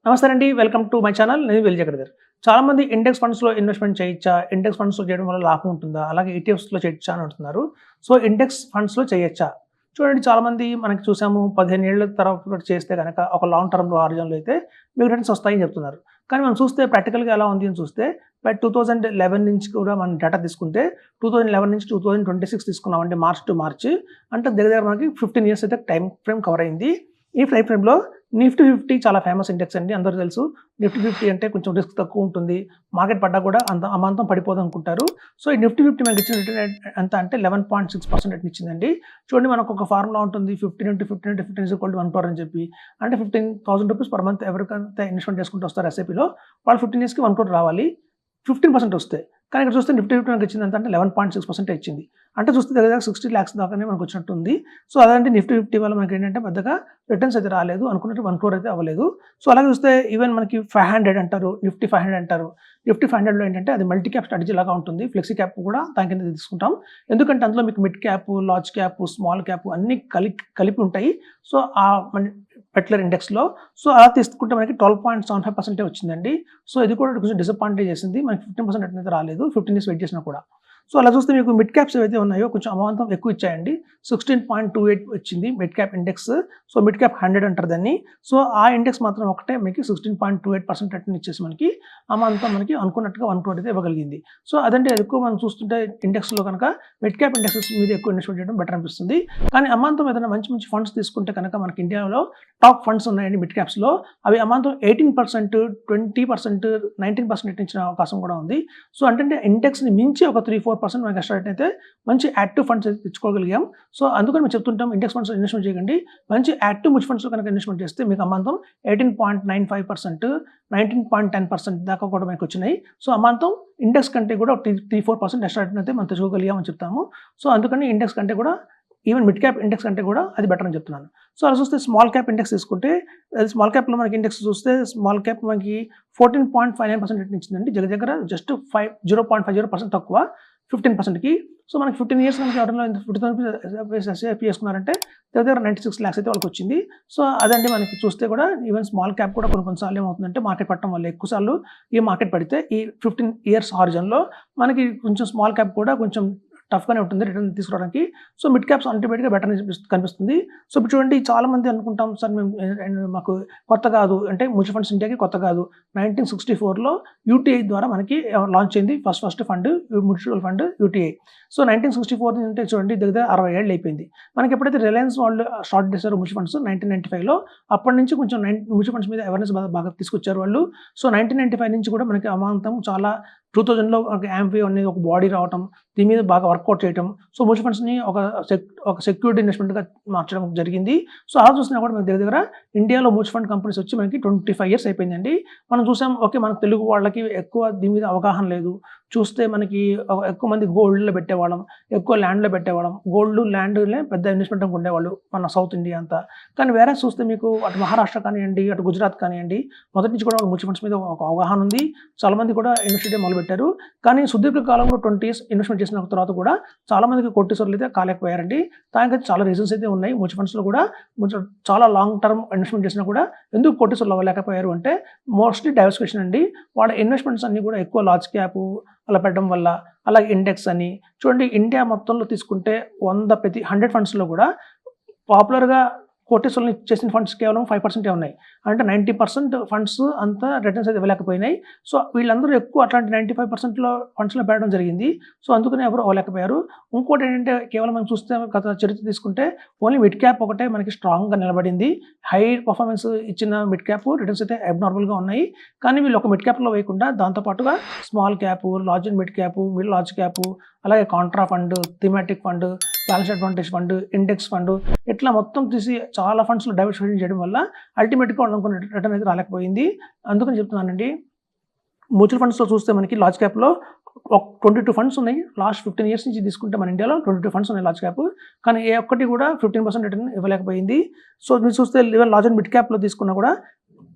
నమస్తే అండి. Welcome to my channel. నేను వెల్జగడ్దర్. చాలామంది ఇండెక్స్ ఫండ్స్‌లో ఇన్వెస్ట్‌మెంట్ చేయొచ్చా? ఇండెక్స్ ఫండ్స్‌లో చేయడం వల్ల లాభం ఉంటుందా? అలాగే ఈటీఎఫ్స్‌లో చేయొచ్చా అని అడుగుతున్నారు. సో, ఇండెక్స్ ఫండ్స్‌లో చేయొచ్చా? చూడండి, చాలామంది మనకి చూసాము 15 ఏళ్ల తర్వాత చేస్తే గనక ఒక లాంగ్ టర్మ్‌లో హారిజాన్‌లో అయితే మీకు రిటర్న్స్ వస్తాయని చెప్తున్నారు. కానీ మనం చూస్తే ప్రాక్టికల్‌గా ఎలా ఉంది అని చూస్తే 2011 నుంచి కూడా మనం డేటా తీసుకుంటే 2011 నుంచి 2026 తీసుకున్నామంటే మార్చ్ టు మార్చ్ అంటే దగ్గర దగ్గర మనకి 15 ఇయర్స్ అయితే టైమ్ ఫ్రేమ్ కవర్ అయింది. ఈ టైమ్ ఫ్రేమ్‌లో నిఫ్టీ 50 చాలా ఫేమస్ ఇండెక్స్ అండి. అందరికీ తెలుసు. నిఫ్టీ 50 అంటే కొంచెం రిస్క్ తక్కువ ఉంటుంది. మార్కెట్ పడ్డా కూడా అంత అమాంతం పడిపోదనుకుంటారు. సో, ఈ నిఫ్టీ 50 మనకి ఇచ్చిన రిటర్న్ ఎంత అంటే 11.6% రిటర్న్ ఇచ్చిందండి. చూడండి, మనకు ఒక ఫార్ములా ఉంటుంది. 15 into 15 into 15 = 1 crore అని చెప్పి. అంటే 15,000 రూపీస్ పర్ మంత్ ఎవరికైతే ఇన్వెస్ట్‌మెంట్ చేసుకుంటూ వస్తారో ఎస్ఐపిలో వాళ్ళు 15 ఇయర్స్‌కి 1 crore రావాలి. 15% వస్తాయి. కానీ ఇక్కడ చూస్తే నిఫ్టీ 50 మనకి ఇచ్చింది ఎంత అంటే 11.6% ఇచ్చింది. అంటే చూస్తే దగ్గర దగ్గర 60 lakhs దాకానే మనకు వచ్చినట్టు ఉంది. సో, అదంటే నిఫ్టీ 50 వల్ల మనకి ఏంటంటే పెద్దగా రిటర్న్స్ అయితే రాలేదు. అనుకున్నట్టు 1 crore అయితే అవ్వలేదు. సో, అలాగే చూస్తే ఈవెన్ మనకి 500 అంటారు. నిఫ్టీ 500 అంటారు. నిఫ్టీ 500లో ఏంటంటే అది మల్టీ క్యాప్ స్ట్రాటజీ లాగా ఉంటుంది. ఫ్లెక్సీ క్యాప్ కూడా దాని కింద తీసుకుంటాం. ఎందుకంటే అందులో మీకు mid cap, large cap, small cap అన్నీ కలిపి ఉంటాయి. So, particular ఇండెక్స్‌లో. సో, అలా తీసుకుంటే మనకి 12.75% వచ్చిందండి. సో, ఇది కూడా కొంచెం డిసప్పాయింట్ చేసింది. మనకి 15% రిటర్న్ అయితే రాలేదు. 15 ఇయర్స్ వెయిట్ చేసినా కూడా. సో, అలా చూస్తే మీకు మిడ్ క్యాప్స్ ఏవైతే ఉన్నాయో కొంచెం అమాంతం ఎక్కువ ఇచ్చాయండి. 16.28 వచ్చింది mid cap index. So, mid cap 100 అంటారు దాన్ని. సో, ఆ ఇండెక్స్ మాత్రం ఒకటే మీకు 16.28% రిటర్న్ ఇచ్చేసి మనకి అమాంతం మనకి అనుకున్నట్టుగా 1 crore అయితే ఇవ్వగలిగింది. సో, అదంటే ఎక్కువ మనం చూస్తుంటే ఇండెక్స్‌లో కనుక మిడ్ క్యాప్ ఇండెక్సెస్ మీద ఎక్కువ ఇన్వెస్ట్‌మెంట్ చేయడం బెటర్ అనిపిస్తుంది. కానీ అమాంతం ఏదైనా మంచి మంచి ఫండ్స్ తీసుకుంటే కనుక మనకి ఇండియాలో టాప్ ఫండ్స్ ఉన్నాయండి మిడ్ క్యాప్స్‌లో. అవి అమాంతం 18%, 20%, 19% రిటర్న్ ఇచ్చిన అవకాశం కూడా ఉంది. సో, అంటే ఇండెక్స్‌ని మించి ఒక 3-4% మనకి ఎక్స్ట్రా రిటర్న్ అయితే మంచి యాక్టివ్ ఫండ్స్ అయితే తెచ్చుకోగలిగాం. సో, అందుకని మేము చెప్తుంటాం ఇండెక్స్ ఫండ్స్‌లో ఇన్వెస్ట్‌మెంట్ చేయకండి. మంచి యాక్టివ్ మ్యూచువల్ ఫండ్స్‌లో కనుక ఇన్వెస్ట్‌మెంట్ చేస్తే మీకు అమాంతం 18.95%, 19.10% దాకా కూడా మనకు వచ్చినాయి. సో, అమాంతం ఇండెక్స్ కంటే కూడా 3-4% ఎక్స్ట్రా రిటర్న్ అయితే మనం తెచ్చుకోగలిగాం అని చెప్తాము. సో, అందుకని ఇండెక్స్ కంటే కూడా ఈవెన్ మిడ్ క్యాప్ ఇండెక్స్ కంటే కూడా అది బెటర్ అని చెప్తున్నాను. సో, అలా చూస్తే స్మాల్ క్యాప్ ఇండెక్స్ తీసుకుంటే అది స్మాల్ క్యాప్‌లో మనకి ఇండెక్స్ చూస్తే స్మాల్ క్యాప్ మనకి 14.59% రిటర్న్ ఇచ్చిందండి. దగ్గర జస్ట్ 0.50% తక్కువ 15%కి. సో, మనకి 15 ఇయర్స్ కనుక ఎవరైనా 50,000 రూపీస్ ఎస్ఐపి చేసుకున్నారంటే దగ్గర 96 lakhs అయితే వాళ్ళకి వచ్చింది. సో, అదండి మనకి చూస్తే కూడా ఈవెన్ స్మాల్ క్యాప్ కూడా కొన్ని సార్లు ఏమవుతుందంటే మార్కెట్ పడటం వల్ల ఎక్కువ సార్లు ఈ మార్కెట్ పడితే ఈ 15 ఇయర్స్ హారిజన్‌లో మనకి కొంచెం స్మాల్ క్యాప్ కూడా కొంచెం టఫ్‌గానే ఉంటుంది రిటర్న్ తీసుకురావడానికి. సో, మిడ్ క్యాప్స్ అల్టిమేట్‌గా బెటర్ కనిపిస్తుంది. సో, ఇప్పుడు చూడండి, చాలామంది అనుకుంటాం సార్ మేము మాకు కొత్త కాదు అంటే మ్యూచువల్ ఫండ్స్ ఇండియాకి కొత్త కాదు. 1964లో యూటీఐ ద్వారా మనకి లాంచ్ అయింది first fund mutual fund UTI. So, 1964 అంటే చూడండి దగ్గర 60 ఏళ్ళు అయిపోయింది. మనకి ఎప్పుడైతే రిలయన్స్ వాళ్ళు స్టార్ట్ చేశారో మ్యూచువల్ ఫండ్స్ 1995లో అప్పటి నుంచి కొంచెం మ్యూచువల్ ఫండ్స్ మీద అవేర్‌నెస్ బాగా తీసుకొచ్చారు వాళ్ళు. సో, 1995 నుంచి కూడా మనకి అమాంతం చాలా 2000లో యాంఫీ అనేది ఒక బాడీ రావటం, దీని మీద బాగా వర్కౌట్ చేయటం. సో, మ్యూచువల్ ఫండ్స్‌ని ఒక సెక్యూర్డ్ ఇన్వెస్ట్‌మెంట్‌గా మార్చడం జరిగింది. సో, అలా చూసినా కూడా మనకి దగ్గర ఇండియాలో మ్యూచువల్ ఫండ్ కంపెనీస్ వచ్చి మనకి 25 ఇయర్స్ అయిపోయిందండి. మనం చూసాం, ఓకే, మన తెలుగు వాళ్ళకి ఎక్కువ దీని మీద అవగాహన లేదు. చూస్తే మనకి ఎక్కువ మంది గోల్డ్‌లో పెట్టేవాళ్ళం, ఎక్కువ ల్యాండ్‌లో పెట్టేవాళ్ళం. గోల్డ్, ల్యాండ్‌లే పెద్ద ఇన్వెస్ట్‌మెంట్ ఉండేవాళ్ళు మన సౌత్ ఇండియా అంతా. కానీ వేరే చూస్తే మీకు అటు మహారాష్ట్ర కానివ్వండి, అటు గుజరాత్ కానివ్వండి, మొదటి నుంచి కూడా మ్యూచువల్ ఫండ్స్ మీద ఒక అవగాహన ఉంది. చాలామంది కూడా ఇన్వెస్ట్ చేయడం మొదలుపెట్టారు. కానీ సుదీర్ఘ కాలంలో 20 ఇయర్స్ ఇన్వెస్ట్‌మెంట్ చేసిన తర్వాత కూడా చాలామందికి కోటీశ్వరులు అయితే కాలేకపోయారండి. దానికి చాలా రీజన్స్ అయితే ఉన్నాయి. మ్యూచువల్ ఫండ్స్‌లో కూడా చాలా లాంగ్ టర్మ్ ఇన్వెస్ట్‌మెంట్ చేసినా కూడా ఎందుకు కోటీశ్వరులు అవ్వలేకపోయారు అంటే మోస్ట్లీ డైవర్సిఫికేషన్ అండి. వాళ్ళ ఇన్వెస్ట్‌మెంట్స్ అన్నీ కూడా ఎక్కువ లార్జ్ క్యాప్ అలా పెట్టడం వల్ల, అలాగే ఇండెక్స్ అని. చూడండి, ఇండియా మొత్తంలో తీసుకుంటే 100 ఫండ్స్‌లో కూడా పాపులర్‌గా కోటీశ్వరులను చేసిన ఫండ్స్ కేవలం 5% ఉన్నాయి. అంటే 90% ఫండ్స్ అంత రిటర్న్స్ అయితే ఇవ్వలేకపోయినాయి. సో, వీళ్ళందరూ ఎక్కువ అట్లాంటి 95%లో ఫండ్స్‌లో పెట్టడం జరిగింది. సో, అందుకని ఎవరు అవ్వలేకపోయారు. ఇంకోటి ఏంటంటే కేవలం మనం చూస్తే గత చరిత్ర తీసుకుంటే ఓన్లీ మిడ్ క్యాప్ ఒకటే మనకి స్ట్రాంగ్‌గా నిలబడింది. హై పర్ఫార్మెన్స్ ఇచ్చిన మిడ్ క్యాప్ రిటర్న్స్ అయితే అబ్నార్మల్‌గా ఉన్నాయి. కానీ వీళ్ళు ఒక మిడ్ క్యాప్‌లో వేయకుండా దాంతో పాటుగా small cap, large and mid cap, mid large cap, అలాగే contra fund, thematic fund, balance advantage fund, index fund ఇట్లా మొత్తం తీసి చాలా ఫండ్స్‌లో డైవర్సిఫికేషన్ చేయడం వల్ల అల్టిమేట్‌గా అనుకున్న రిటర్న్ అయితే రాలేకపోయింది. అందుకని చెప్తున్నానండి. మ్యూచువల్ ఫండ్స్‌లో చూస్తే మనకి లార్జ్ క్యాప్‌లో 22 ఫండ్స్ ఉన్నాయి. లాస్ట్ 15 ఇయర్స్ నుంచి తీసుకుంటే మన ఇండియాలో 22 ఫండ్స్ ఉన్నాయి లార్జ్ క్యాప్. కానీ ఏ ఒక్కటి కూడా 15% రిటర్న్ ఇవ్వలేకపోయింది. సో, మీరు చూస్తే ఈవెన్ లార్జ్ అండ్ మిడ్ క్యాప్‌లో తీసుకున్నా కూడా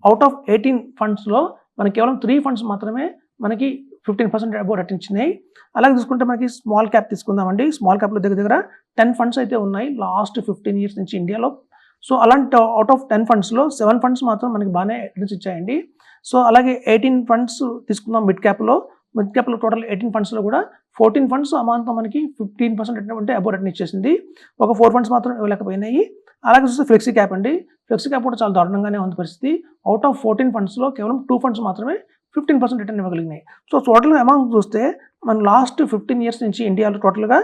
అవుట్ ఆఫ్ 18 ఫండ్స్‌లో మనకి కేవలం 3 ఫండ్స్ మాత్రమే మనకి 15% అబోవ్ రిటర్న్ ఇచ్చినాయి. అలాగే చూసుకుంటే మనకి స్మాల్ క్యాప్ తీసుకుందామండి. స్మాల్ క్యాప్‌లో దగ్గర 10 ఫండ్స్ అయితే ఉన్నాయి. లాస్ట్ 15 ఇయర్స్ నుంచి ఇండియాలో సో అలాంటి అవుట్ ఆఫ్ 10 ఫండ్స్లో 7 ఫండ్స్ మాత్రం మనకి బాగానే రిటర్న్స్ ఇచ్చాయండి. సో అలాగే 18 ఫండ్స్ తీసుకుందాం మిడ్ క్యాప్లో టోటల్ 18 ఫండ్స్లో కూడా 14 ఫండ్స్ అమాంతం మనకి 15% రిటర్న్ అంటే అబౌవ్ రిటర్న్ ఇచ్చేసింది. ఒక 4 ఫండ్స్ మాత్రం ఇవ్వలేకపోయినాయి. అలాగే చూస్తే ఫ్లెక్సీ క్యాప్ అండి. ఫ్లెక్సీ క్యాప్ కూడా చాలా దారుణంగానే ఉంది పరిస్థితి. అవుట్ ఆఫ్ 14 ఫండ్స్లో కేవలం 2 ఫండ్స్ మాత్రమే 15% రిటర్న్ ఇవ్వగలిగినాయి. సో టోటల్గా అమౌంట్ చూస్తే మన లాస్ట్ 15 ఇయర్స్ నుంచి ఇండియాలో టోటల్గా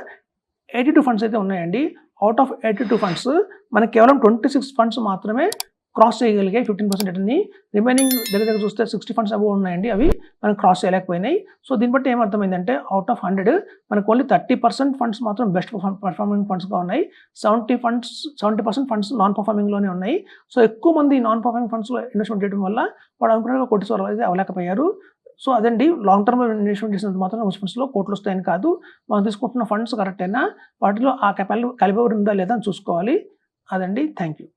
82 ఫండ్స్ అయితే ఉన్నాయండి. అవుట్ ఆఫ్ 82 ఫండ్స్ మనకి కేవలం 26 ఫండ్స్ మాత్రమే క్రాస్ చేయగలిగాయి 15% రిటర్న్ని. రిమైనింగ్ దగ్గర చూస్తే 60 ఫండ్స్ అబౌవ్ ఉన్నాయండి. అవి మనం క్రాస్ చేయలేకపోయినాయి. సో దీన్ని బట్టి ఏమర్థమైందంటే అవుట్ ఆఫ్ 100 మనకు ఓన్లీ 30% ఫండ్స్ మాత్రం బెస్ట్ పర్ఫార్మింగ్ ఫండ్స్గా ఉన్నాయి. 70% ఫండ్స్ నాన్ పర్ఫార్మింగ్లోనే ఉన్నాయి. సో ఎక్కువ మంది నాన్ పర్ఫార్మింగ్ ఫండ్స్లో ఇన్వెస్ట్మెంట్ చేయడం వల్ల వాడు అనుకున్నట్టుగా కోటీశ్వరులు అయితే అవ్వలేకపోయారు. సో అదండి లాంగ్ టర్మ్ ఇన్వెస్ట్మెంట్ చేసినంత మాత్రం మ్యూచువల్ ఫండ్స్లో కోట్లు వస్తాయని కాదు. మనం తీసుకుంటున్న ఫండ్స్ కరెక్ట్ అయినా వాటిలో ఆ క్యాలిబర్ ఉందా లేదా అని చూసుకోవాలి. అదండి. Thank you.